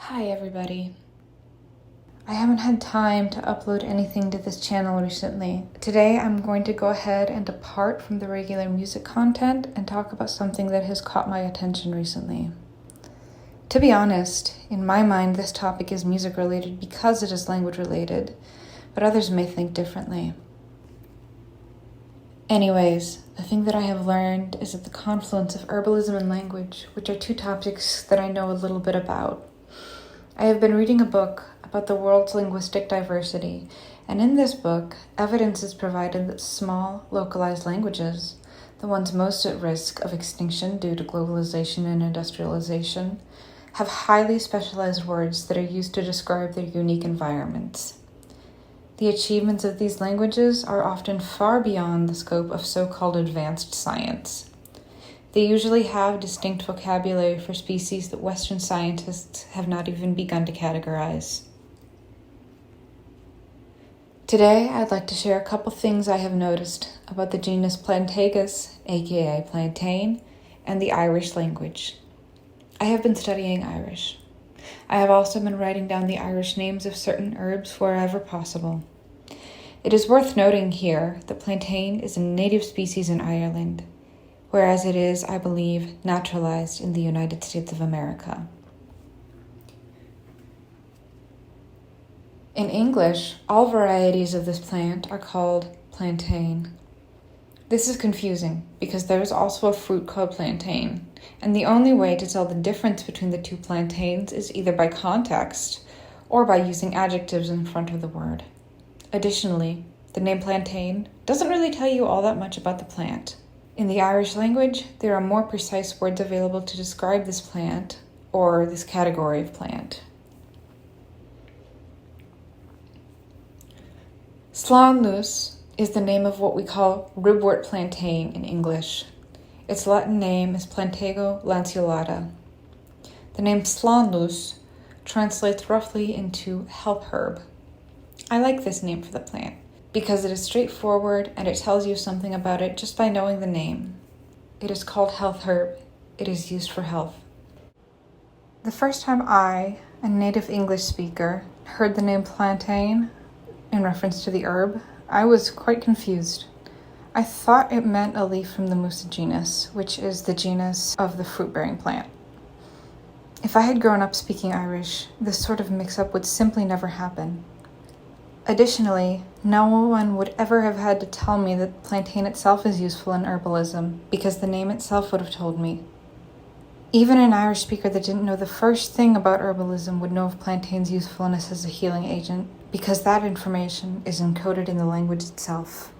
Hi everybody. I haven't had time to upload anything to this channel recently. Today I'm going to go ahead and depart from the regular music content and talk about something that has caught my attention recently. To be honest, in my mind this topic is music related because it is language related, but others may think differently. Anyways, the thing that I have learned is that the confluence of herbalism and language, which are two topics that I know a little bit about. I have been reading a book about the world's linguistic diversity, and in this book, evidence is provided that small, localized languages, the ones most at risk of extinction due to globalization and industrialization, have highly specialized words that are used to describe their unique environments. The achievements of these languages are often far beyond the scope of so-called advanced science. They usually have distinct vocabulary for species that Western scientists have not even begun to categorize. Today, I'd like to share a couple things I have noticed about the genus Plantagus, aka Plantain, and the Irish language. I have been studying Irish. I have also been writing down the Irish names of certain herbs wherever possible. It is worth noting here that plantain is a native species in Ireland, whereas it is, I believe, naturalized in the United States of America. In English, all varieties of this plant are called plantain. This is confusing because there is also a fruit called plantain, and the only way to tell the difference between the two plantains is either by context or by using adjectives in front of the word. Additionally, the name plantain doesn't really tell you all that much about the plant. In the Irish language, there are more precise words available to describe this plant, or this category of plant. Slánlus is the name of what we call ribwort plantain in English. Its Latin name is Plantago lanceolata. The name Slánlus translates roughly into health herb. I like this name for the plant, because it is straightforward and it tells you something about it just by knowing the name. It is called health herb. It is used for health. The first time I, a native English speaker, heard the name plantain in reference to the herb, I was quite confused. I thought it meant a leaf from the Musa genus, which is the genus of the fruit-bearing plant. If I had grown up speaking Irish, this sort of mix-up would simply never happen. Additionally, no one would ever have had to tell me that plantain itself is useful in herbalism, because the name itself would have told me. Even an Irish speaker that didn't know the first thing about herbalism would know of plantain's usefulness as a healing agent, because that information is encoded in the language itself.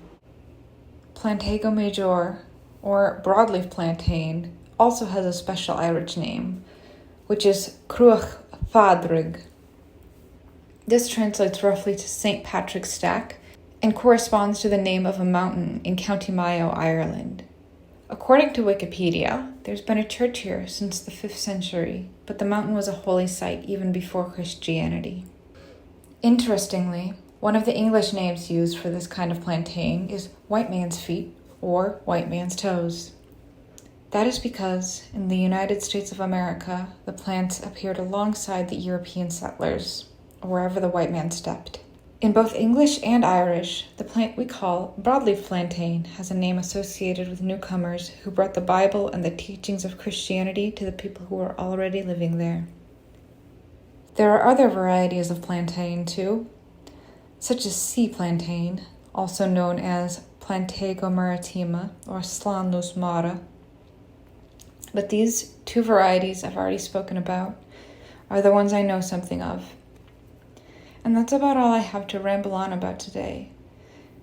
Plantago major, or broadleaf plantain, also has a special Irish name, which is Cruach Fadrig. This translates roughly to St. Patrick's Stack and corresponds to the name of a mountain in County Mayo, Ireland. According to Wikipedia, there's been a church here since the 5th century, but the mountain was a holy site even before Christianity. Interestingly, one of the English names used for this kind of plantain is white man's feet or white man's toes. That is because in the United States of America, the plants appeared alongside the European settlers, wherever the white man stepped. In both English and Irish, the plant we call broadleaf plantain has a name associated with newcomers who brought the Bible and the teachings of Christianity to the people who were already living there. There are other varieties of plantain too, such as sea plantain, also known as Plantago maritima or Slánlus mara. But these two varieties I've already spoken about are the ones I know something of. And that's about all I have to ramble on about today.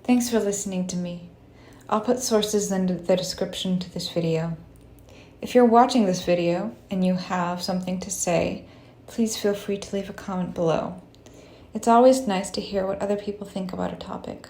Thanks for listening to me. I'll put sources in the description to this video. If you're watching this video and you have something to say, please feel free to leave a comment below. It's always nice to hear what other people think about a topic.